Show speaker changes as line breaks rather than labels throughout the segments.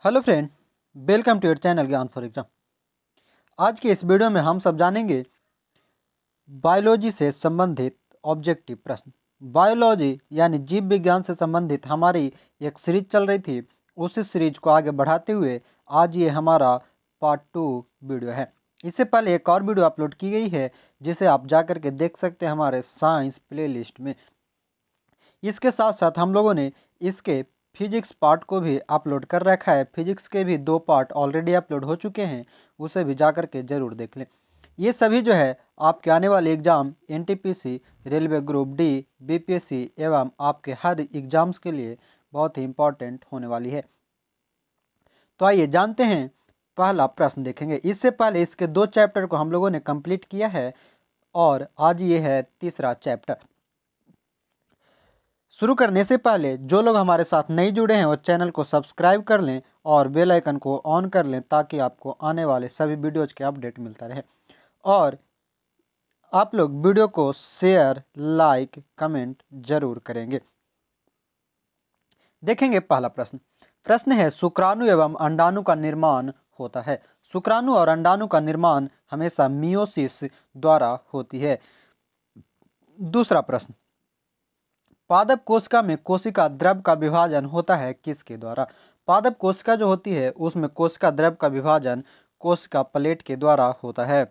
Hello friend, welcome to your channel Gyan for exam. आज के इस वीडियो में हम सब जानेंगे बायोलॉजी से संबंधित ऑब्जेक्टिव प्रश्न। बायोलॉजी यानी जीव विज्ञान से संबंधित हमारी एक सीरीज चल रही थी, उसी सीरीज को आगे बढ़ाते हुए आज ये हमारा पार्ट 2 वीडियो है। इससे पहले एक और वीडियो अपलोड की गई है जिसे आप जाकर के देख सकते हैं हमारे साइंस प्लेलिस्ट में। इसके साथ साथ हम लोगों ने इसके फिजिक्स पार्ट को भी अपलोड कर रखा है। फिजिक्स के भी 2 पार्ट ऑलरेडी अपलोड हो चुके हैं, उसे भी जाकर के जरूर देख लें। ये सभी जो है आपके आने वाले exam NTPC, railway group D, BPSC एवं आपके हर एग्जाम्स के लिए बहुत ही इंपॉर्टेंट होने वाली है। तो आइए जानते हैं, पहला प्रश्न देखेंगे। इससे पहले इसके 2 चैप्टर को हम लोगों ने कंप्लीट किया है और आज ये है तीसरा चैप्टर। शुरू करने से पहले जो लोग हमारे साथ नहीं जुड़े हैं वो चैनल को सब्सक्राइब कर लें और बेल आइकन को ऑन कर लें ताकि आपको आने वाले सभी वीडियोज के अपडेट मिलता रहे। और आप लोग वीडियो को शेयर, लाइक, कमेंट जरूर करेंगे। देखेंगे पहला प्रश्न। प्रश्न है, शुक्राणु एवं अंडाणु का निर्माण होता है। शुक्राणु और अंडाणु का निर्माण हमेशा मियोसिस द्वारा होती है। दूसरा प्रश्न, पादप कोशिका में कोशिका द्रव का विभाजन होता है किसके द्वारा? पादप कोशिका जो होती है उसमें कोशिका द्रव का विभाजन कोशिका प्लेट के द्वारा होता है।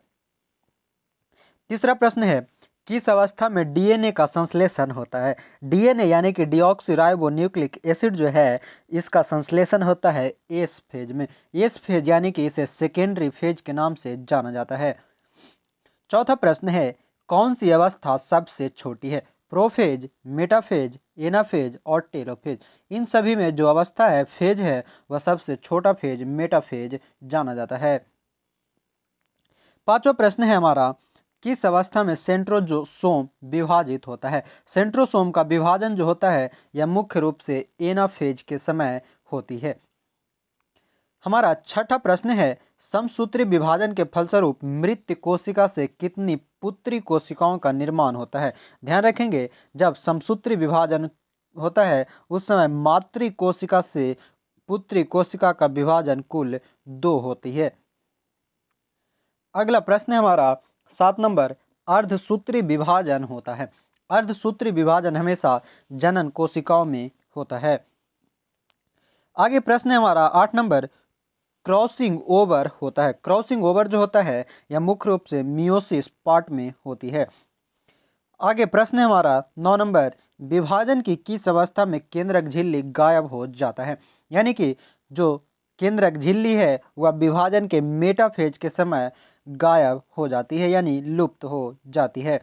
तीसरा प्रश्न है, किस अवस्था में डीएनए का संश्लेषण होता है? डीएनए यानी कि डीऑक्सीराइबो न्यूक्लिक एसिड जो है इसका संश्लेषण होता है एस फेज में। एस फेज यानी कि इसे सेकेंडरी फेज के नाम से जाना जाता है। चौथा प्रश्न है, कौन सी अवस्था सबसे छोटी है? प्रोफेज, मेटाफेज, एनाफेज और टेलोफेज। इन सभी में जो अवस्था है, फेज है, वह सबसे छोटा फेज मेटाफेज जाना जाता है। पांचवा प्रश्न है हमारा, किस अवस्था में सेंट्रोसोम विभाजित होता है? सेंट्रोसोम का विभाजन जो होता है यह मुख्य रूप से एनाफेज के समय होती है। हमारा छठा प्रश्न है, समसूत्री विभाजन के फलस्वरूप मृत कोशिका से कितनी पुत्री कोशिकाओं का निर्माण होता है? ध्यान रखेंगे, जब समसूत्री विभाजन होता है उस समय मातृ कोशिका से पुत्री कोशिका का विभाजन कुल 2 होती है। अगला प्रश्न है हमारा 7 नंबर, अर्धसूत्री विभाजन होता है। अर्धसूत्री विभाजन हमेशा जनन कोशिकाओं में होता है। आगे प्रश्न है हमारा 8 नंबर, क्रॉसिंग ओवर होता है। क्रॉसिंग ओवर जो होता है यह मुख्य रूप से मियोसिस पार्ट में होती है। आगे प्रश्न है हमारा 9 नंबर, विभाजन की किस अवस्था में केंद्रक झिल्ली गायब हो जाता है? यानी कि जो केंद्रक झिल्ली है वह विभाजन के मेटाफेज के समय गायब हो जाती है यानी लुप्त हो जाती है।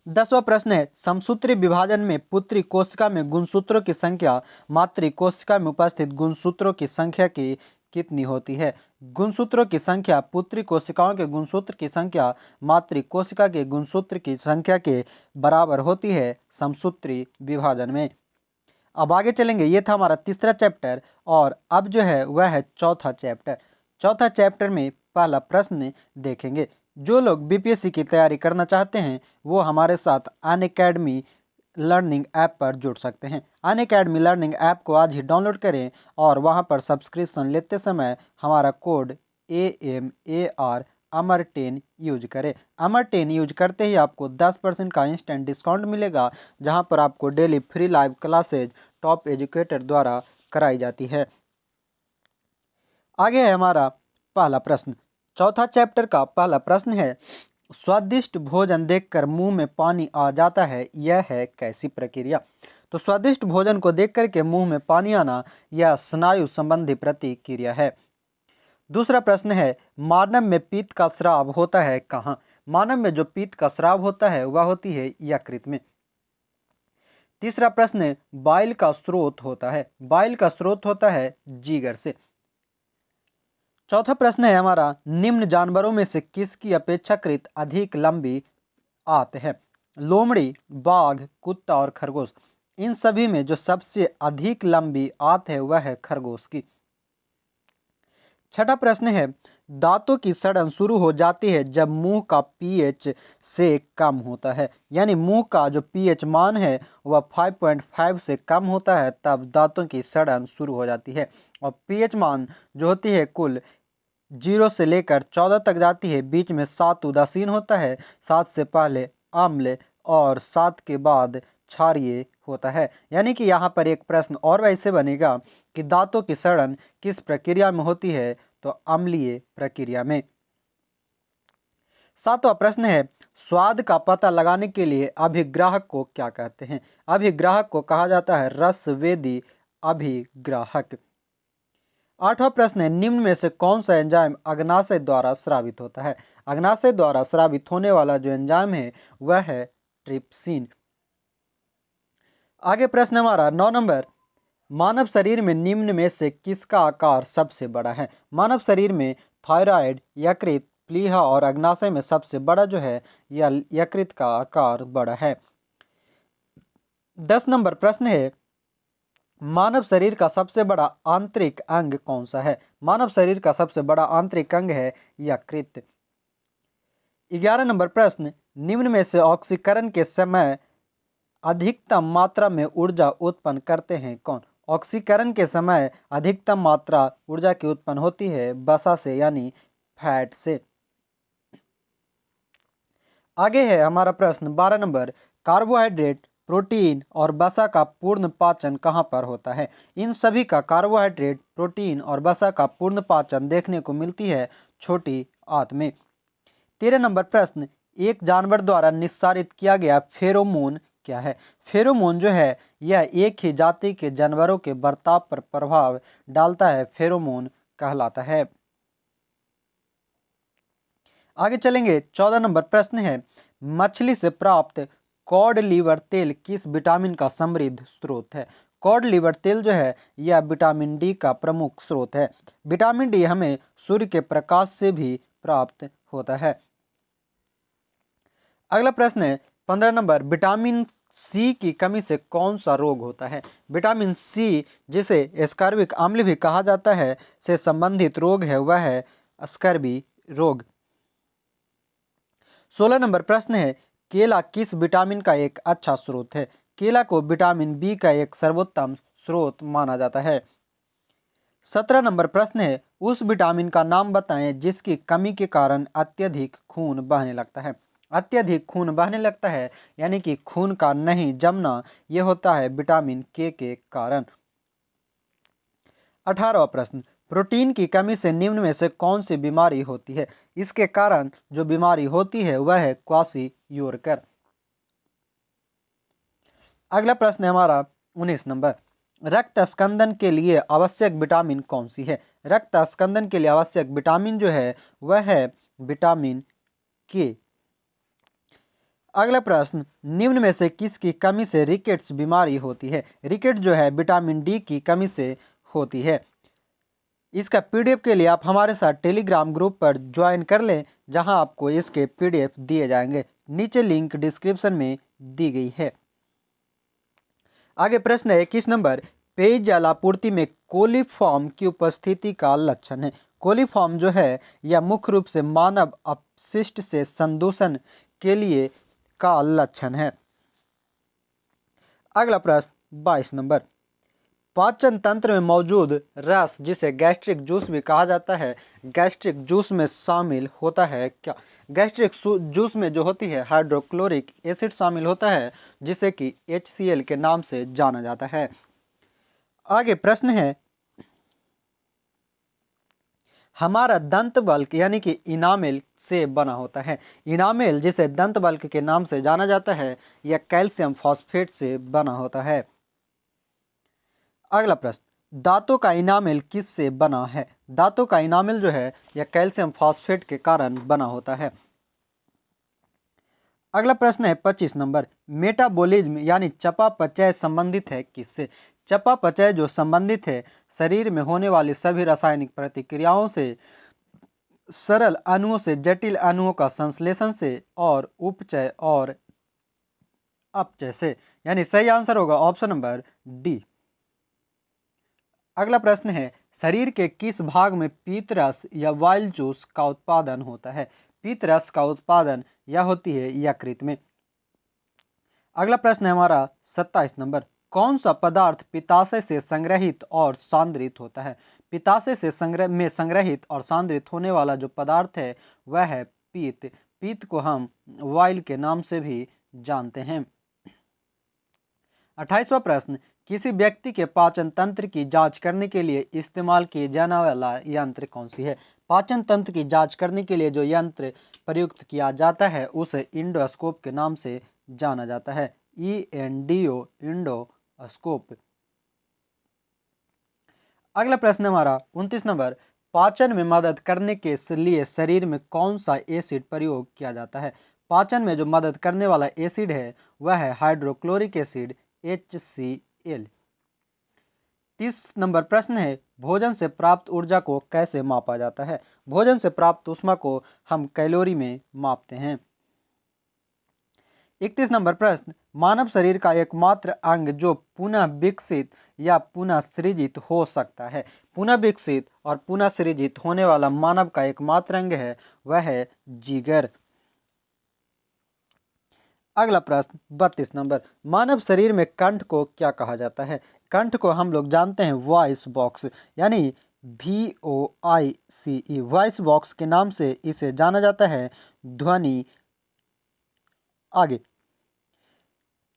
10वां प्रश्न है, समसूत्री विभाजन में पुत्री कोशिका में गुणसूत्रों की संख्या मातृ कोशिका में उपस्थित गुणसूत्रों की संख्या की कितनी होती है? गुणसूत्रों की संख्या पुत्री कोशिकाओं के गुणसूत्र की संख्या मातृ कोशिका के गुणसूत्र की संख्या के बराबर होती है समसूत्री विभाजन में। अब आगे चलेंगे, ये था हमारा तीसरा चैप्टर और अब जो है वह है चौथा चैप्टर। चौथा चैप्टर में पहला प्रश्न देखेंगे। जो लोग बीपीएससी की तैयारी करना चाहते हैं वो हमारे साथ अनअकैडमी लर्निंग ऐप पर जुड़ सकते हैं। अनअकैडमी लर्निंग ऐप को आज ही डाउनलोड करें और वहां पर सब्सक्रिप्शन लेते समय हमारा कोड AMAR अमर10 यूज करें। अमर10 यूज करते ही आपको 10% का इंस्टेंट डिस्काउंट मिलेगा, जहां पर आपको daily free live classes top educator द्वारा कराई जाती है। आगे है हमारा पहला प्रश्न। चौथा चैप्टर का पहला प्रश्न है, स्वादिष्ट भोजन देखकर मुंह में पानी आ जाता है, यह है कैसी प्रक्रिया? तो स्वादिष्ट भोजन को देख करके मुंह में पानी आना यह स्नायु संबंधी प्रतिक्रिया है। दूसरा प्रश्न है, मानव में पित्त का स्राव होता है कहाँ? मानव में जो पित्त का स्राव होता है वह होती है यकृत में। तीसरा प्रश्न, बाइल का स्रोत होता है। बाइल का स्रोत होता है जिगर से। चौथा प्रश्न है हमारा, निम्न जानवरों में से किसकी अपेक्षाकृत अधिक लंबी आंत है? लोमड़ी, बाघ, कुत्ता और खरगोश। इन सभी में जो सबसे अधिक लंबी आंत है वह है खरगोश की। छठा प्रश्न है, दांतों की सड़न शुरू हो जाती है जब मुंह का पीएच से कम होता है, यानी मुंह का जो पीएच मान है वह 5.5 से कम होता है, तब दांतों की सड़न शुरू हो जाती है। और पीएच मान जो होती है कुल 0 से लेकर 14 तक जाती है, बीच में 7 उदासीन होता है, 7 से पहले आम्ल और 7 के बाद क्षारीय होता है। यानी कि यहाँ पर एक प्रश्न और वैसे बनेगा कि दांतों की सड़न किस प्रक्रिया में होती है, तो अम्लीय प्रक्रिया में। 7वां प्रश्न है, स्वाद का पता लगाने के लिए अभिग्राहक को क्या कहते हैं? अभिग्राहक को कहा जाता है रसवेदी अभिग्राहक। 8वां प्रश्न है, निम्न में से कौन सा एंजाइम अग्नाशय द्वारा स्रावित होता है? अग्नाशय द्वारा स्रावित होने वाला जो एंजाइम है वह है ट्रिप्सिन। आगे प्रश्न हमारा 9 नंबर, मानव शरीर में निम्न में से किसका आकार सबसे बड़ा है? मानव शरीर में थायराइड, यकृत, प्लीहा और अग्नाशय में सबसे बड़ा जो है यह यकृत का आकार बड़ा है। 10 नंबर प्रश्न है, मानव शरीर का सबसे बड़ा आंतरिक अंग कौन सा है? मानव शरीर का सबसे बड़ा आंतरिक अंग है यकृत। 11 नंबर प्रश्न, निम्न में से ऑक्सीकरण के समय अधिकतम मात्रा में ऊर्जा उत्पन्न करते हैं कौन? ऑक्सीकरण के समय अधिकतम मात्रा ऊर्जा की उत्पन्न होती है वसा से, यानी फैट से। आगे है हमारा प्रश्न 12 नंबर, कार्बोहाइड्रेट, प्रोटीन और वसा का पूर्ण पाचन कहाँ पर होता है? इन सभी का कार्बोहाइड्रेट, प्रोटीन और वसा का पूर्ण पाचन देखने को मिलती है छोटी आंत में। 13 नंबर प्रश्न, एक जानवर द्वारा निस्सारित किया गया फेरोमोन क्या है? फेरोमोन जो है यह एक ही जाति के जानवरों के बर्ताव पर प्रभाव डालता है, फेरोमोन कहलाता है। आगे चलेंगे, 14 नंबर प्रश्न है, मछली से प्राप्त कॉड लीवर तेल किस विटामिन का समृद्ध स्रोत है? कॉड लीवर तेल जो है यह विटामिन डी का प्रमुख स्रोत है। विटामिन डी हमें सूर्य के प्रकाश से भी प्राप्त होता है। अगला प्रश्न है 15 नंबर, विटामिन सी की कमी से कौन सा रोग होता है? विटामिन सी, जिसे एस्कॉर्बिक अम्ल भी कहा जाता है, से संबंधित रोग है वह है स्कर्वी रोग। 16 नंबर प्रश्न है, केला किस विटामिन का एक अच्छा स्रोत है? केला को विटामिन बी का एक सर्वोत्तम स्रोत माना जाता है। 17 नंबर प्रश्न है, उस विटामिन का नाम बताएं जिसकी कमी के कारण अत्यधिक खून बहने लगता है। अत्यधिक खून बहने लगता है यानी कि खून का नहीं जमना, यह होता है विटामिन के कारण। 18वां प्रश्न, प्रोटीन की कमी से निम्न में से कौन सी बीमारी होती है? इसके कारण जो बीमारी होती है वह है क्वाशी-योरकर। अगला प्रश्न है हमारा 19 नंबर, रक्त स्कंदन के लिए आवश्यक विटामिन कौन सी है? रक्त स्कंदन के लिए आवश्यक विटामिन जो है वह है विटामिन के। अगला प्रश्न, निम्न में से किसकी कमी से रिकेट्स बीमारी होती है? रिकेट जो है विटामिन डी की कमी से होती है। इसका पीडीएफ के लिए आप हमारे साथ टेलीग्राम ग्रुप पर ज्वाइन कर लें, जहां आपको इसके पीडीएफ दिए जाएंगे। नीचे लिंक डिस्क्रिप्शन में दी गई है। आगे प्रश्न है 21 नंबर, पेयजल आपूर्ति में कोलीफॉर्म की उपस्थिति का लक्षण है। कोलीफॉर्म जो है यह मुख्य रूप से मानव अपशिष्ट से संदूषण के लिए का लक्षण है। अगला प्रश्न 22 नंबर, पाचन तंत्र में मौजूद रस, जिसे गैस्ट्रिक जूस भी कहा जाता है, गैस्ट्रिक जूस में शामिल होता है क्या? गैस्ट्रिक जूस में जो होती है हाइड्रोक्लोरिक एसिड शामिल होता है, जिसे कि HCl के नाम से जाना जाता है। आगे प्रश्न है, हमारा दंत बल्क यानी कि इनामेल से बना होता है। इनामेल, जिसे दंत बल्क के नाम से जाना जाता है, यह कैल्शियम फॉस्फेट से बना होता है। अगला प्रश्न, दांतों का इनामेल किस से बना है? दांतों का इनामेल जो है यह कैल्शियम फॉस्फेट के कारण बना होता है। अगला प्रश्न है 25 नंबर, मेटाबॉलिज्म यानी चयापचय संबंधित है किससे? चयापचय जो संबंधित है शरीर में होने वाली सभी रासायनिक प्रतिक्रियाओं से, सरल अणुओं से जटिल अणुओं का संश्लेषण से, और उपचय और अपचय से। यानी सही आंसर होगा ऑप्शन नंबर डी। अगला प्रश्न है, शरीर के किस भाग में पीतरस या वाइल जूस का उत्पादन होता है? पीतरस का उत्पादन यह होती है यकृत में। अगला प्रश्न है हमारा 27 नंबर, कौन सा पदार्थ पित्ताशय से संग्रहित और सांद्रित होता है? पित्ताशय से संग्रहित और सांद्रित होने वाला जो पदार्थ है वह है पीत। पीत को हम वाइल के नाम से भी जानते हैं। 28वां प्रश्न, किसी व्यक्ति के पाचन तंत्र की जांच करने के लिए इस्तेमाल किए जाने वाला यंत्र कौन सी है? पाचन तंत्र की जांच करने के लिए जो यंत्र प्रयुक्त किया जाता है उसे इंडोस्कोप के नाम से जाना जाता है। ENDO, endoscope. अगला प्रश्न हमारा 29 नंबर, पाचन में मदद करने के लिए शरीर में कौन सा एसिड प्रयोग किया जाता है? पाचन में जो मदद करने वाला एसिड है वह है हाइड्रोक्लोरिक एसिड HCl। 30 नंबर प्रश्न है, भोजन से प्राप्त ऊर्जा को कैसे मापा जाता है? भोजन से प्राप्त ऊष्मा को हम कैलोरी में मापते हैं। 31 नंबर प्रश्न, मानव शरीर का एकमात्र अंग जो पुनः विकसित या पुनः सृजित हो सकता है? पुनः विकसित और पुनः सृजित होने वाला मानव का एकमात्र अंग है वह है जिगर। अगला प्रश्न 32 नंबर, मानव शरीर में कंठ को क्या कहा जाता है? कंठ को हम लोग जानते हैं वॉइस बॉक्स, यानी VOICE, वॉइस बॉक्स के नाम से इसे जाना जाता है। ध्वनि। आगे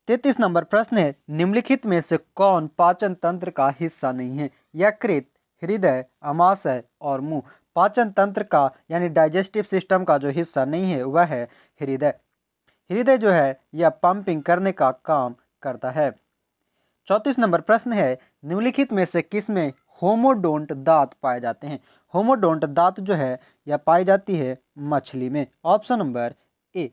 33 नंबर प्रश्न है, निम्नलिखित में से कौन पाचन तंत्र का हिस्सा नहीं है? यकृत, हृदय, अमाशय और मुंह। पाचन तंत्र का यानी डाइजेस्टिव सिस्टम का जो हिस्सा नहीं है वह है हृदय। हृदय जो है यह पंपिंग करने का काम करता है। 34 नंबर प्रश्न है, निम्नलिखित में से किसमें होमोडोंट दांत पाए जाते हैं? होमोडोंट दांत जो है यह पाई जाती है मछली में। Option number A.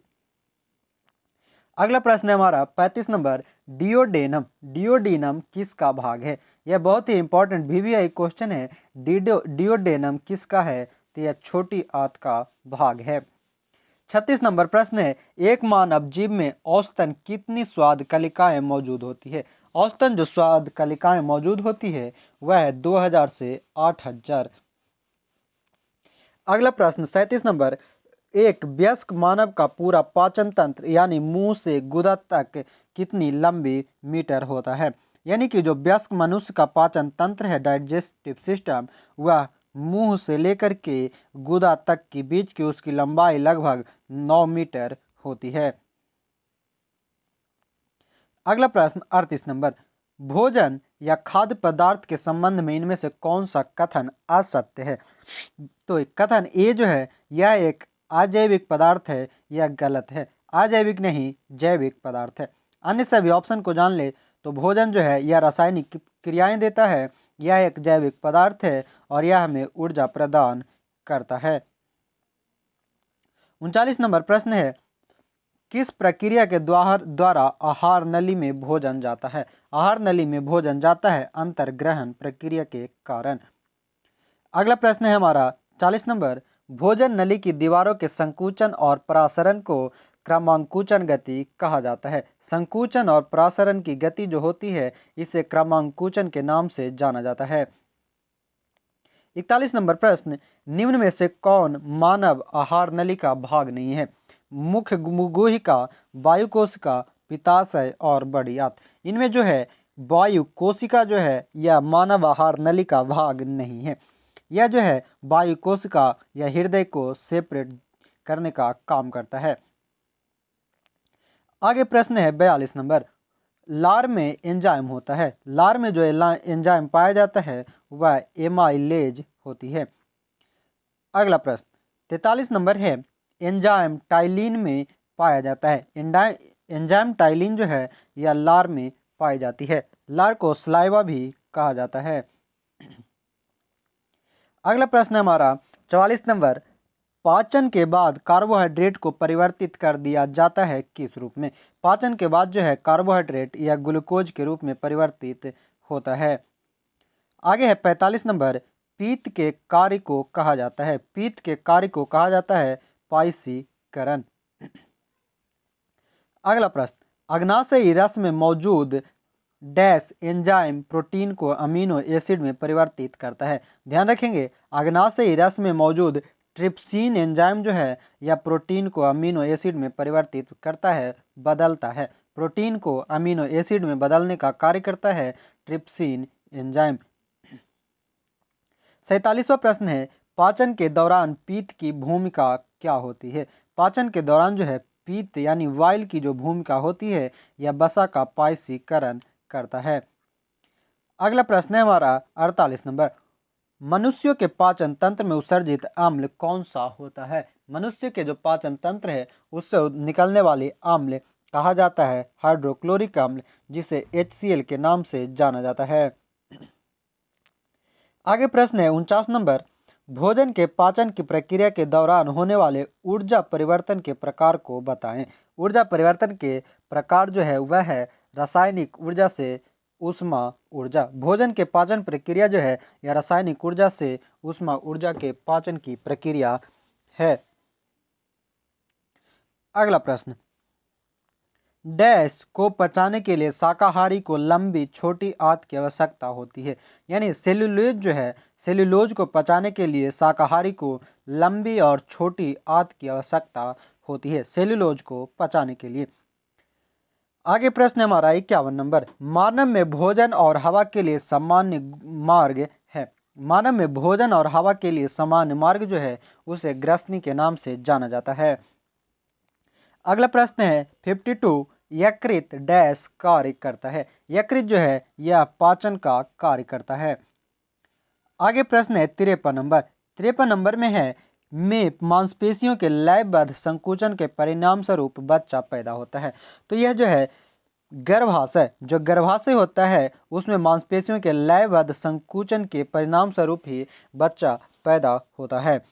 अगला प्रश्न है हमारा 35 नंबर, डिओडेनम। डिओडेनम किसका भाग है? यह बहुत ही इंपॉर्टेंट VVI क्वेश्चन है। डिओडेनम किसका है? तो यह छोटी आंत का भाग है। 36 नंबर प्रश्न है, एक मानव जीभ में औसतन कितनी स्वाद कलिकाएं मौजूद होती है? औसतन जो स्वाद कलिकाएं मौजूद होती है वह है 2000 से 8000। अगला प्रश्न 37 नंबर, एक वयस्क मानव का पूरा पाचन तंत्र यानी मुंह से गुदा तक कितनी लंबी मीटर होता है? यानी कि जो वयस्क मनुष्य का पाचन तंत्र है, डाइजेस्टिव सिस्टम, वह मुंह से लेकर के गुदा तक के बीच की उसकी लंबाई लगभग 9 मीटर होती है। अगला प्रश्न 38 नंबर, भोजन या खाद्य पदार्थ के संबंध में इनमें से कौन सा कथन असत्य है? तो कथन ए जो है यह एक अजैविक पदार्थ है, यह गलत है। अजैविक नहीं, जैविक पदार्थ है। अन्य सभी ऑप्शन को जान ले तो भोजन जो है यह रासायनिक क्रियाएं देता है, यह एक जैविक पदार्थ है और यह हमें ऊर्जा प्रदान करता है। 39 नंबर प्रश्न है, किस प्रक्रिया के द्वारा आहार नली में भोजन जाता है? आहार नली में भोजन जाता है अंतर्ग्रहण प्रक्रिया के कारण। अगला प्रश्न है हमारा 40 नंबर, भोजन नली की दीवारों के संकुचन और प्रसारण को क्रमांकुचन गति कहा जाता है। संकुचन और प्रसारण की गति जो होती है इसे क्रमांकुचन के नाम से जाना जाता है। 41 नंबर प्रश्न, निम्न में से कौन मानव आहार नली का भाग नहीं है? मुख्य गुहिका, वायु कोशिका, पित्ताशय और बड़ी आंत। इनमें जो है वायु कोशिका जो है यह मानव आहार नली का भाग नहीं है। यह जो है वायु कोशिका या हृदय को सेपरेट करने का काम करता है। आगे प्रश्न है 42 नंबर, लार में एंजाइम होता है। लार में जो एंजाइम पाया जाता है वह एमाइलेज होती है। अगला प्रश्न 43 नंबर है, एंजाइम टाइलिन में पाया जाता है। एंजाइम टाइलिन जो है यह लार में पाई जाती है। लार को सलाइवा भी कहा जाता है। अगला प्रश्न है हमारा 44 नंबर, पाचन के बाद कार्बोहाइड्रेट को परिवर्तित कर दिया जाता है किस रूप में? पाचन के बाद जो है कार्बोहाइड्रेट या ग्लूकोज के रूप में परिवर्तित होता है। आगे है 45 नंबर, पीत के कार्य को कहा जाता है। पीत के कार्य को कहा जाता है पाइसीकरण। अगला प्रश्न, अग्नाशयी रस में मौजूद डैश एंजाइम प्रोटीन को अमीनो एसिड में परिवर्तित करता है। ध्यान रखेंगे, अग्नाशयी रस में मौजूद ट्रिप्सिन एंजाइम जो है या प्रोटीन को अमीनो एसिड में परिवर्तित करता है, बदलता है। प्रोटीन को अमीनो एसिड में बदलने का कार्य करता है ट्रिप्सिन एंजाइम। 47वां प्रश्न है, पाचन के दौरान पीत की भूमिका क्या होती है? पाचन के दौरान जो है पीत यानी वाइल की जो भूमिका होती है यह वसा का पायसीकरण करता है। अगला प्रश्न है हमारा 48 नंबर, मनुष्यों के पाचन तंत्र में उत्सर्जित अम्ल कौन सा होता है? मनुष्य के जो पाचन तंत्र है उससे निकलने वाली अम्ल कहा जाता है हाइड्रोक्लोरिक अम्ल, जिसे HCl के नाम से जाना जाता है। आगे प्रश्न है 49 नंबर, भोजन के पाचन की प्रक्रिया के दौरान होने वाले ऊर्जा परिवर्तन के प्रकार को बताएं। ऊर्जा परिवर्तन के प्रकार जो है वह है रासायनिक ऊर्जा से ऊष्मा ऊर्जा। भोजन के पाचन प्रक्रिया जो है यह रासायनिक ऊर्जा से ऊष्मा ऊर्जा के पाचन की प्रक्रिया है। अगला प्रश्न, डैश को पचाने के लिए शाकाहारी को लंबी छोटी आंत की आवश्यकता होती है। यानी सेल्यूलोज जो है, सेल्यूलोज को पचाने के लिए शाकाहारी को लंबी और छोटी आंत की आवश्यकता होती है, सेल्यूलोज को पचाने के लिए। आगे प्रश्न हमारा 51 नंबर, मानव में भोजन और हवा के लिए सामान्य मार्ग है। मानव में भोजन और हवा के लिए सामान्य मार्ग जो है उसे ग्रसनी के नाम से जाना जाता है। अगला प्रश्न है 52, यकृत डैश कार्य करता है। यकृत जो है यह पाचन का कार्य करता है। आगे प्रश्न है 53 नंबर, 53 नंबर में मांसपेशियों के लयबद्ध संकुचन के परिणाम स्वरूप बच्चा पैदा होता है। तो यह जो है गर्भाशय, जो गर्भाशय होता है उसमें मांसपेशियों के लयबद्ध संकुचन के परिणाम स्वरूप ही बच्चा पैदा होता है।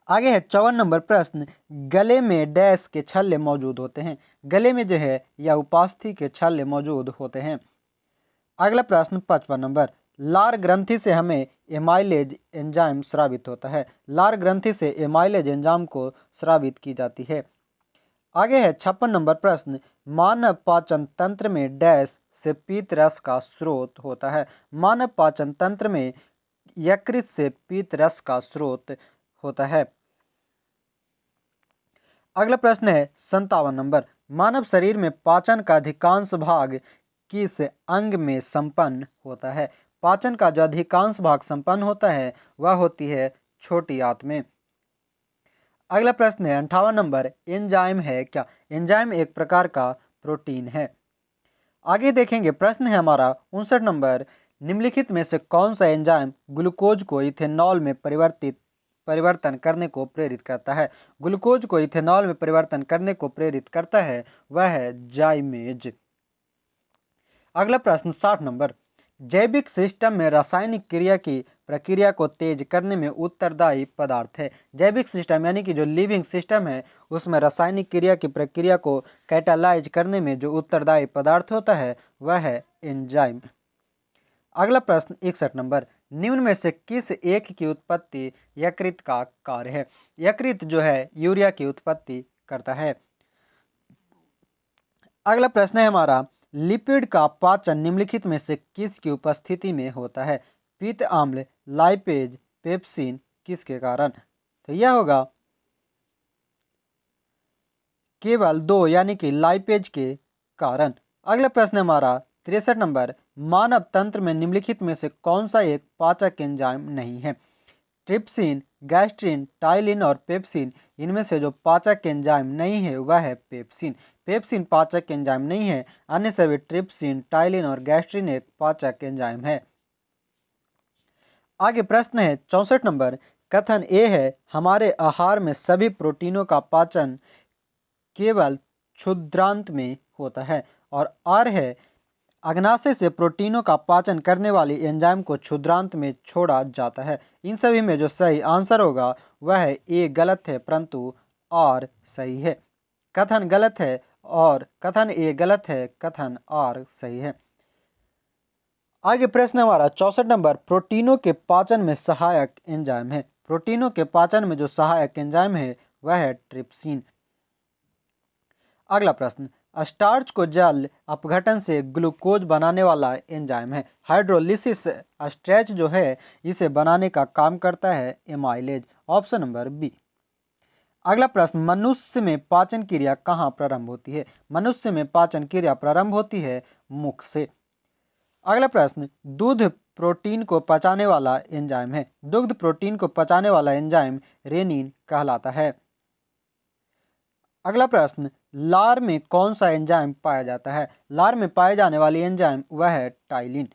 आगे है 54 नंबर प्रश्न, गले में डैश के छल्ले मौजूद होते हैं। गले में जो है या उपास्थि के छल्ले मौजूद होते हैं। अगला प्रश्न 55 नंबर, लार ग्रंथि से हमें एमाइलेज एंजाइम स्रावित होता है। लार ग्रंथि से एमाइलेज एंजाइम को स्रावित की जाती है। आगे है 56 नंबर प्रश्न, मानव पाचन तंत्र में डैश से पीत रस का स्रोत होता है। मानव पाचन तंत्र में यकृत से पीत रस का स्रोत होता है। अगला प्रश्न है 57 नंबर, मानव शरीर में पाचन का अधिकांश भाग किस अंग में संपन्न होता है? पाचन का जो अधिकांश भाग संपन्न होता है वह होती है छोटी आंत में। अगला प्रश्न है 58 नंबर, एंजाइम है क्या? एंजाइम एक प्रकार का प्रोटीन है। आगे देखेंगे प्रश्न है हमारा 59 नंबर, निम्नलिखित में से कौन सा एंजाइम ग्लूकोज को इथेनॉल में परिवर्तन करने को प्रेरित करता है? ग्लूकोज को इथेनॉल में परिवर्तन करने को प्रेरित करता है वह है जाइमेज। अगला प्रश्न 60 नंबर, जैविक सिस्टम में रासायनिक क्रिया की प्रक्रिया को तेज करने में उत्तरदायी पदार्थ है। जैविक सिस्टम यानी कि जो लिविंग सिस्टम है उसमें रासायनिक क्रिया की प्रक्रिया को कैटालाइज करने में जो उत्तरदायी पदार्थ होता है वह है एंजाइम। अगला प्रश्न 61 नंबर, निम्न में से किस एक की उत्पत्ति यकृत का कार्य है? यकृत जो है यूरिया की उत्पत्ति करता है। अगला प्रश्न है हमारा, लिपिड का पाचन निम्नलिखित में से किसकी उपस्थिति में होता है? पित्त अम्ल, लाइपेज, पेप्सिन, किसके कारण? तो यह होगा केवल 2 यानी कि लाइपेज के कारण। अगला प्रश्न हमारा 63 नंबर, मानव तंत्र में निम्नलिखित में से कौन सा एक पाचक एंजाइम नहीं है? ट्रिप्सिन, गैस्ट्रिन, टाइलिन और पेप्सिन, इनमें से जो पाचक एंजाइम नहीं है वह है पेप्सिन। पेप्सिन पाचक एंजाइम नहीं है, अन्य सभी ट्रिप्सिन, टाइलिन और गैस्ट्रिन एक पाचक एंजाइम है। आगे प्रश्न है 64 नंबर, कथन ए है हमारे आहार में सभी प्रोटीनों का पाचन केवल क्षुद्रांत में होता है, और आर है अग्नाशय से प्रोटीनों का पाचन करने वाली एंजाइम को क्षुद्रांत में छोड़ा जाता है। इन सभी में जो सही आंसर होगा वह है ए गलत है परंतु आर सही है। कथन गलत है और कथन ए गलत है, कथन आर सही है। आगे प्रश्न हमारा 64 नंबर, प्रोटीनों के पाचन में सहायक एंजाइम है। प्रोटीनों के पाचन में जो सहायक एंजाइम है वह है ट्रिप्सिन। अगला प्रश्न स्टार्च को जल अपघटन से ग्लूकोज बनाने वाला एंजाइम है। हाइड्रोलिसिस स्ट्रेच जो है इसे बनाने का काम करता है एमाइलेज। Option number B. अगला प्रश्न, मनुष्य में पाचन क्रिया कहाँ प्रारंभ होती है? मनुष्य में पाचन क्रिया प्रारंभ होती है मुख से। अगला प्रश्न, दूध प्रोटीन को पचाने वाला एंजाइम है। दुग्ध प्रोटीन को पचाने वाला एंजाइम रेनिन कहलाता है। अगला प्रश्न, लार में कौन सा एंजाइम पाया जाता है? लार में पाए जाने वाली एंजाइम वह है टाइलिन।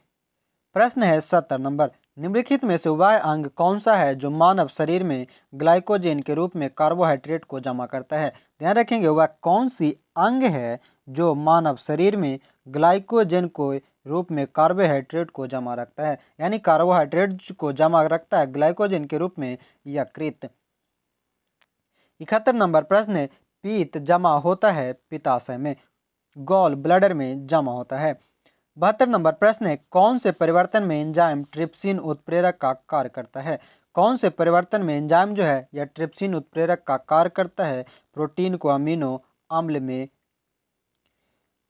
प्रश्न है 70 नंबर, निम्नलिखित में से वह अंग कौन सा है जो मानव शरीर में ग्लाइकोजेन के रूप में कार्बोहाइड्रेट को जमा करता है? ध्यान रखेंगे, वह कौन सी अंग है जो मानव शरीर में ग्लाइकोजेन को रूप में कार्बोहाइड्रेट को जमा रखता है, यानी कार्बोहाइड्रेट को जमा रखता है ग्लाइकोजेन के रूप में यकृत। 71 नंबर प्रश्न है, पीत जमा होता है पित्ताशय में, गॉल ब्लैडर में जमा होता है। 72 नंबर प्रश्न है, कौन से परिवर्तन में एंजाइम ट्रिप्सिन उत्प्रेरक का कार्य करता है? कौन से परिवर्तन में एंजाइम जो है यह ट्रिप्सिन उत्प्रेरक का कार्य करता है प्रोटीन को अमीनो अम्ल में?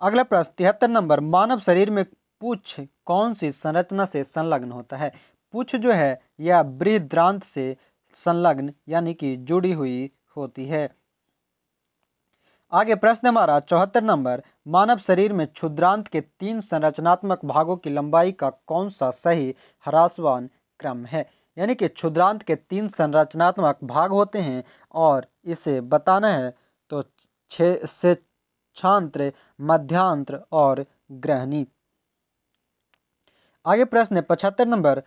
अगला प्रश्न 73 नंबर, मानव शरीर में पूंछ कौन सी संरचना से संलग्न होता है? पूंछ जो है यह बृहदांत्र से संलग्न यानी कि जुड़ी हुई होती है। आगे प्रश्न हमारा 74 नंबर, मानव शरीर में क्षुद्रांत के 3 संरचनात्मक भागों की लंबाई का कौन सा सही ह्रासवान क्रम है? यानी कि क्षुद्रांत के 3 संरचनात्मक भाग होते हैं और इसे बताना है तो छांत्र, मध्यांत्र और ग्रहणी। आगे प्रश्न है 75 नंबर,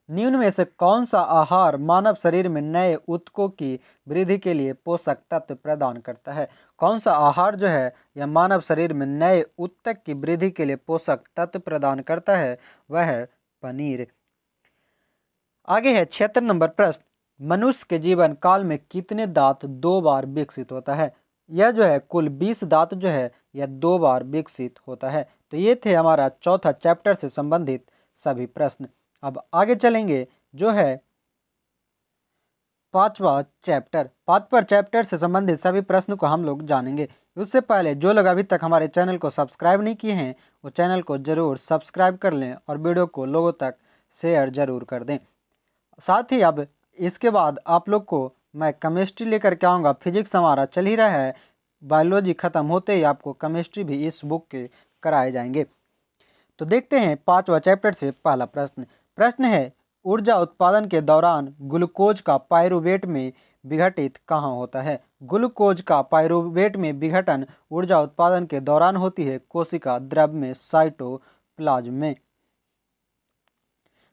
निम्न में से कौन सा आहार मानव शरीर में नए ऊतकों की वृद्धि के लिए पोषक तत्व प्रदान करता है? कौन सा आहार जो है यह मानव शरीर में नए ऊतक की वृद्धि के लिए पोषक तत्व प्रदान करता है? वह है पनीर। आगे है 76 नंबर प्रश्न, मनुष्य के जीवन काल में कितने दांत 2 बार विकसित होता है? यह जो है कुल 20 दांत जो है यह 2 बार विकसित होता है। तो ये थे हमारा चौथा चैप्टर से संबंधित सभी प्रश्न। अब आगे चलेंगे जो है पांचवा चैप्टर से संबंधित सभी प्रश्न को हम लोग जानेंगे। उससे पहले जो लोग अभी तक हमारे चैनल को सब्सक्राइब नहीं किए हैं वो चैनल को जरूर सब्सक्राइब कर लें और वीडियो को लोगों तक शेयर जरूर कर दें। साथ ही अब इसके बाद आप लोग को मैं केमिस्ट्री लेकर के आऊँगा। फिजिक्स हमारा चल ही रहा है, बायोलॉजी खत्म होते ही आपको केमिस्ट्री भी इस बुक के कराए जाएंगे। तो देखते हैं पांचवा चैप्टर से पहला प्रश्न है, ऊर्जा उत्पादन के दौरान ग्लूकोज का पाइरूवेट में विघटित कहाँ होता है? ग्लूकोज का पाइरूवेट में विघटन ऊर्जा उत्पादन के दौरान होती है कोशिका द्रव में, साइटोप्लाज्म में।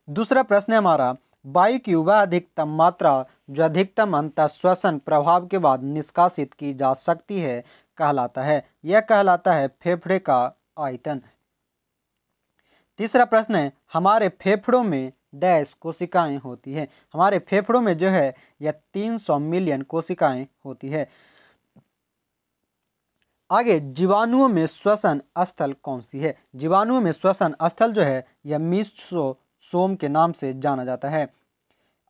दूसरा प्रश्न है हमारा, वायु की वह अधिकतम मात्रा जो अधिकतम अंतःश्वसन प्रभाव के बाद निष्कासित की जा सकती है कहलाता है? यह कहलाता है फेफड़े का आयतन। तीसरा प्रश्न है, हमारे फेफड़ों में डैश कोशिकाएं होती है? हमारे फेफड़ों में जो है यह 300 मिलियन कोशिकाएं होती है। आगे, जीवाणुओं में श्वसन स्थल कौन सी है? जीवाणुओं में श्वसन स्थल जो है यह मीसोसोम के नाम से जाना जाता है।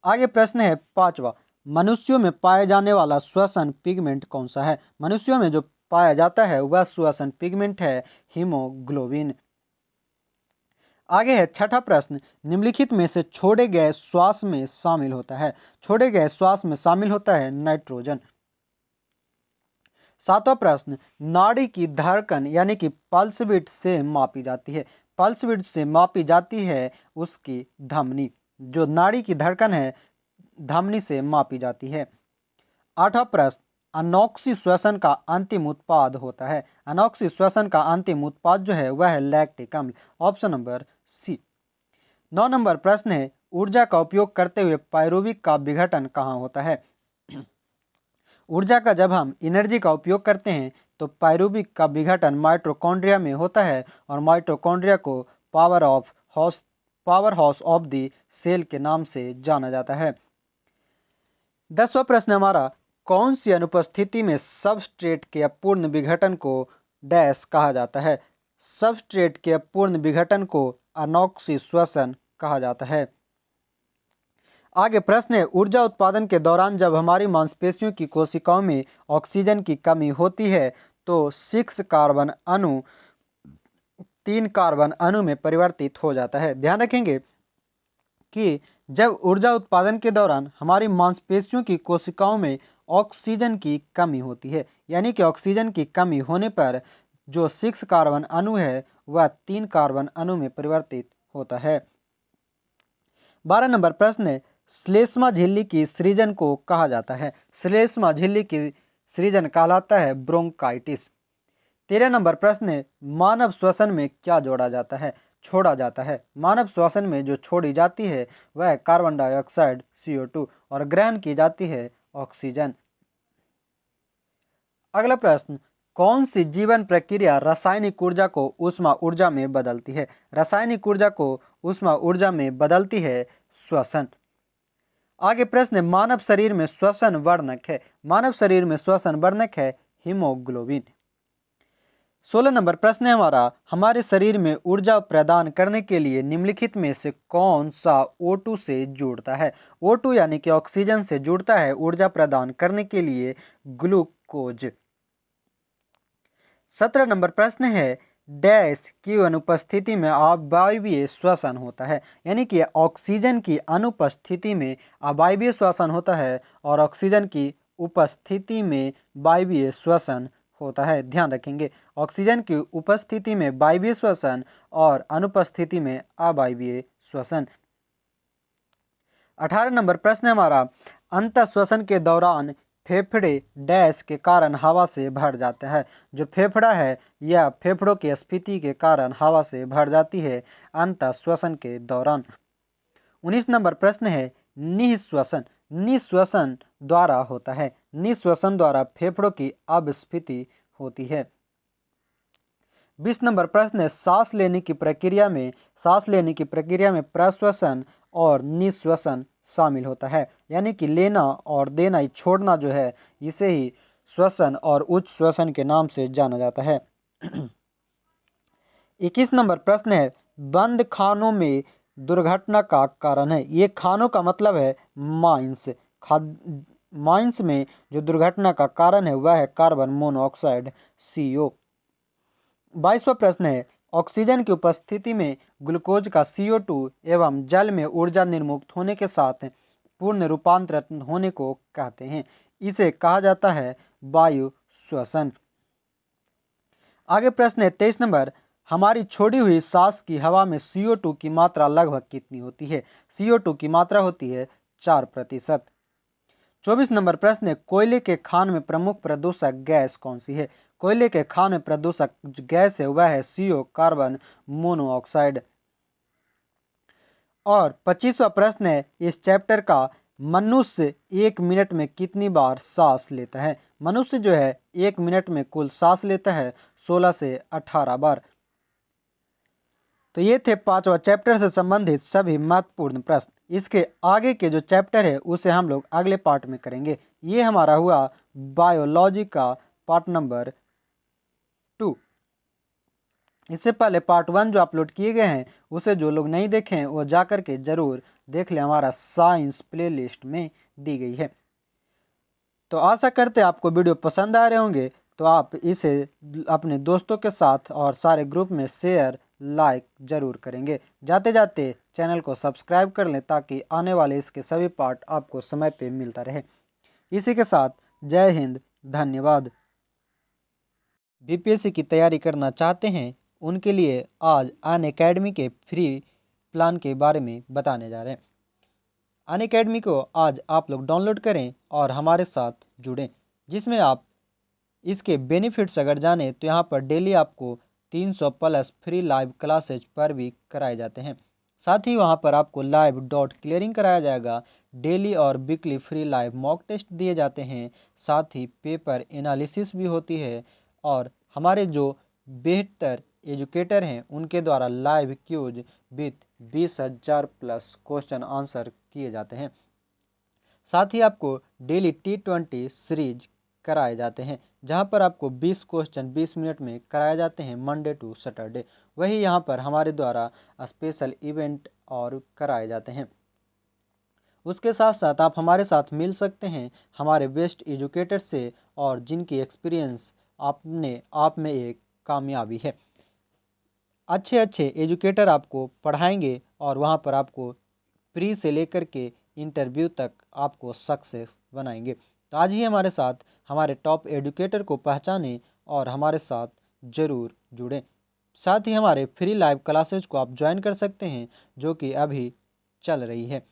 आगे प्रश्न है पांचवा, मनुष्यों में पाए जाने वाला श्वसन पिगमेंट कौन सा है? मनुष्यों में जो पाया जाता है वह श्वसन पिगमेंट है हीमोग्लोबिन। आगे है छठा प्रश्न, निम्नलिखित में से छोड़े गए श्वास में शामिल होता है? छोड़े गए श्वास में शामिल होता है नाइट्रोजन। सातवां प्रश्न, नाड़ी की धड़कन यानी कि पल्स बीट से मापी जाती है? पल्स बीट से मापी जाती है उसकी धमनी। जो नाड़ी की धड़कन है धमनी से मापी जाती है। आठवां प्रश्न, अनोक्सी श्वसन का अंतिम उत्पाद होता है? अनोक्सी श्वसन का अंतिम उत्पाद जो है वह है लैक्टिक अम्ल। Option number C. 9 नंबर प्रश्न है, ऊर्जा का उपयोग करते हुए पाइरूविक का विघटन कहाँ होता है? ऊर्जा का जब हम एनर्जी का उपयोग करते हैं तो पाइरूविक का विघटन माइटोकॉन्ड्रिया में होता है और माइटोकॉन्ड्रिया को powerhouse of the cell के नाम से जाना जाता है। 10वां प्रश्न हमारा, कौन सी अनुपस्थिति में सबस्ट्रेट के अपूर्ण विघटन को डैश कहा जाता है? सबस्ट्रेट के अपूर्ण विघटन को अनोक्सी श्वसन कहा जाता है। आगे प्रश्न है, ऊर्जा उत्पादन के दौरान जब हमारी मांसपेशियों की कोशिकाओं में ऑक्सीजन की कमी होती है तो 6 कार्बन अणु 3 कार्बन अणु में परिवर्तित हो जाता है। ध्यान रखेंगे कि जब ऊर्जा उत्पादन के दौरान हमारी मांसपेशियों की कोशिकाओं में ऑक्सीजन की कमी होती है, यानी कि ऑक्सीजन की कमी होने पर जो 6 कार्बन अणु है वह 3 कार्बन अणु में परिवर्तित होता है। 12 नंबर प्रश्न है, श्लेष्मा झिल्ली की सृजन को कहा जाता है। श्लेष्मा झिल्ली की सृजन कहलाता है ब्रोंकाइटिस। 13 नंबर प्रश्न है, मानव श्वसन में क्या जोड़ा जाता है, छोड़ा जाता है। मानव श्वसन में जो छोड़ी जाती है वह कार्बन डाइऑक्साइड CO2 और ग्रहण की जाती है ऑक्सीजन। अगला प्रश्न, कौन सी जीवन प्रक्रिया रासायनिक ऊर्जा को ऊष्मा ऊर्जा में बदलती है। रासायनिक ऊर्जा को ऊष्मा ऊर्जा में बदलती है श्वसन। आगे प्रश्न है, मानव शरीर में श्वसन वर्णक है। मानव शरीर में श्वसन वर्णक है हीमोग्लोबिन। 16 नंबर प्रश्न है हमारा, हमारे शरीर में ऊर्जा प्रदान करने के लिए निम्नलिखित में से कौन सा O2 से जुड़ता है। O2 यानी कि ऑक्सीजन से जुड़ता है ऊर्जा प्रदान करने के लिए ग्लूकोज। 17 नंबर प्रश्न है, डैश की अनुपस्थिति में अवायवीय श्वसन होता है, यानी कि ऑक्सीजन की अनुपस्थिति में अवायवीय श्वसन होता है और ऑक्सीजन की उपस्थिति में वायवीय श्वसन होता है। ध्यान रखेंगे, ऑक्सीजन की उपस्थिति में वायवीय श्वसन और अनुपस्थिति में अवायवीय श्वसन। 18 नंबर प्रश्न है हमारा, अंतः श्वसन के दौरान फेफड़े डैश के कारण हवा से भर जाते हैं। जो फेफड़ा है यह फेफड़ों की स्फीति के कारण हवा से भर जाती है अंतः श्वसन के दौरान। 19 नंबर प्रश्न है, निःश्वसन निःश्वसन द्वारा होता है। निःश्वसन द्वारा फेफड़ों की अपस्फीति होती है। 20 नंबर प्रश्न है, सांस लेने की प्रक्रिया में प्रश्वसन और निःश्वसन शामिल होता है, यानी कि लेना और देना, छोड़ना जो है इसे ही श्वसन और उच्च श्वसन के नाम से जाना जाता है। 21 नंबर प्रश्न है, बंद खानों में दुर्घटना का कारण है। ये खानों का मतलब है माइंस। माइंस में जो दुर्घटना का कारण है वह है कार्बन मोनोऑक्साइड CO। 22वां प्रश्न है, ऑक्सीजन की उपस्थिति में ग्लूकोज का CO2 एवं जल में ऊर्जा निर्मुक्त होने के साथ पूर्ण रूपांतरण होने को कहते हैं। इसे कहा जाता है वायु श्वसन। आगे प्रश्न है 23 नंबर, हमारी छोड़ी हुई सांस की हवा में CO2 की मात्रा लगभग कितनी होती है। CO2 की मात्रा होती है 4%। 24 नंबर प्रश्न है, कोयले के खान में प्रमुख प्रदूषक गैस कौन सी है। कोयले के खान में प्रदूषक गैस है वह है CO कार्बन मोनोऑक्साइड। और 25वां प्रश्न है इस चैप्टर का, मनुष्य 1 मिनट में कितनी बार सांस लेता है। मनुष्य जो है 1 मिनट में कुल सांस लेता है 16 से 18 बार। तो ये थे 5वां चैप्टर से संबंधित सभी महत्वपूर्ण प्रश्न। इसके आगे के जो चैप्टर है उसे हम लोग अगले पार्ट में करेंगे। ये हमारा हुआ बायोलॉजी का पार्ट नंबर 2। इससे पहले पार्ट 1 जो अपलोड किए गए हैं उसे जो लोग नहीं देखे हैं वो जा करके जरूर देख ले, हमारा साइंस प्लेलिस्ट में दी गई है। तो आशा करते हैं आपको वीडियो पसंद आ रहे होंगे, तो आप इसे अपने दोस्तों के साथ और सारे ग्रुप में शेयर लाइक जरूर करेंगे। जाते जाते चैनल को सब्सक्राइब कर लें ताकि आने वाले इसके सभी पार्ट आपको समय पे मिलता रहे। इसी के साथ जय हिंद, धन्यवाद। BPSC की तैयारी करना चाहते हैं उनके लिए आज अनअकैडमी के फ्री प्लान के बारे में बताने जा रहे हैं। अनअकैडमी को आज आप लोग डाउनलोड करें और हमारे साथ जुड़ें, जिसमें आप इसके बेनिफिट्स अगर जाने तो यहाँ पर डेली आपको 300 plus free live classes per week कराए जाते हैं। साथ ही वहाँ पर आपको लाइव डॉट क्लियरिंग कराया जाएगा। डेली और weekly free live mock test दिए जाते हैं। साथ ही पेपर एनालिसिस भी होती है और हमारे जो बेहतर एजुकेटर हैं उनके द्वारा live quiz with 20,000 plus question answer किए जाते हैं। साथ ही आपको डेली T20 सीरीज कराए जाते हैं जहां पर आपको 20 क्वेश्चन 20 मिनट में कराए जाते हैं मंडे टू सैटरडे। वही यहां पर हमारे द्वारा स्पेशल इवेंट और कराए जाते हैं। उसके साथ साथ आप हमारे साथ मिल सकते हैं हमारे बेस्ट एजुकेटर से और जिनकी एक्सपीरियंस अपने आप में एक कामयाबी है। अच्छे अच्छे एजुकेटर आपको पढ़ाएंगे और वहाँ पर आपको प्री से लेकर के इंटरव्यू तक आपको सक्सेस बनाएंगे। तो आज ही हमारे साथ हमारे टॉप एजुकेटर को पहचानें और हमारे साथ ज़रूर जुड़ें। साथ ही हमारे फ्री लाइव क्लासेज को आप ज्वाइन कर सकते हैं जो कि अभी चल रही है।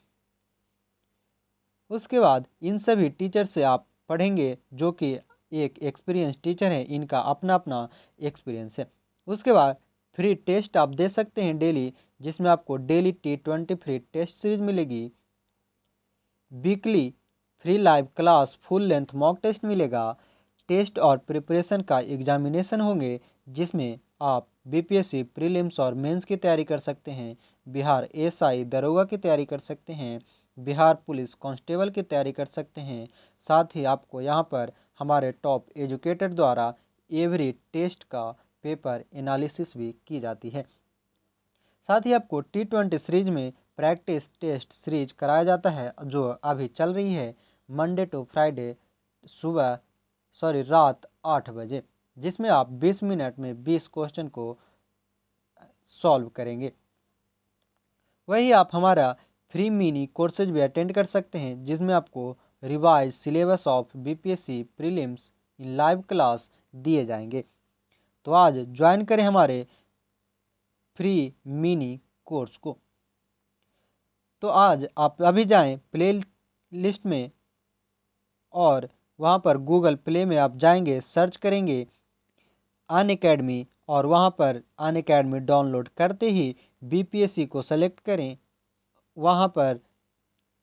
उसके बाद इन सभी टीचर से आप पढ़ेंगे जो कि एक एक्सपीरियंस टीचर है, इनका अपना अपना एक्सपीरियंस है। उसके बाद फ्री टेस्ट आप दे सकते हैं डेली, जिसमें आपको daily T20 free test series मिलेगी, weekly free live class full length mock test मिलेगा, टेस्ट और प्रिपरेशन का एग्जामिनेशन होंगे जिसमें आप बीपीएससी प्रीलिम्स और मेंस की तैयारी कर सकते हैं, बिहार एसआई दरोगा की तैयारी कर सकते हैं, बिहार पुलिस कांस्टेबल की तैयारी कर सकते हैं। साथ ही आपको यहाँ पर हमारे टॉप एजुकेटर द्वारा एवरी टेस्ट का पेपर एनालिसिस भी की जाती है। साथ ही आपको T20 सीरीज में प्रैक्टिस टेस्ट सीरीज कराया जाता है जो अभी चल रही है मंडे टू फ्राइडे रात 8 बजे, जिसमें आप 20 मिनट में 20 क्वेश्चन को सॉल्व करेंगे। वही आप हमारा फ्री मिनी कोर्सेज भी अटेंड कर सकते हैं जिसमें आपको revise syllabus of BPSC prelims in live class दिए जाएंगे। तो आज ज्वाइन करें हमारे फ्री मिनी कोर्स को। तो आज आप अभी जाएं प्ले लिस्ट में और वहाँ पर गूगल प्ले में आप जाएंगे, सर्च करेंगे अनअकैडमी और वहाँ पर अनअकैडमी डाउनलोड करते ही बीपीएससी को सेलेक्ट करें। वहाँ पर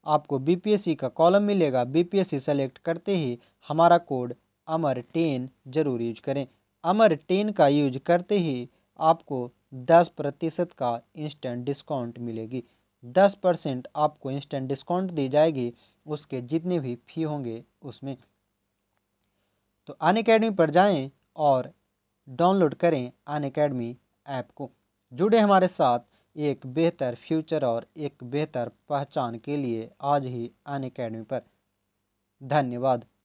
आपको बीपीएससी का कॉलम मिलेगा, बीपीएससी सेलेक्ट करते ही हमारा कोड अमर10 जरूर यूज करें। अमर10 का यूज करते ही आपको 10% का इंस्टेंट डिस्काउंट मिलेगी। 10% आपको इंस्टेंट डिस्काउंट दी जाएगी उसके जितने भी फी होंगे उसमें। तो अनअकैडमी पर जाएं और डाउनलोड करें अनअकैडमी ऐप को। जुड़े हमारे साथ एक बेहतर फ्यूचर और एक बेहतर पहचान के लिए आज ही अनअकैडमी पर। धन्यवाद।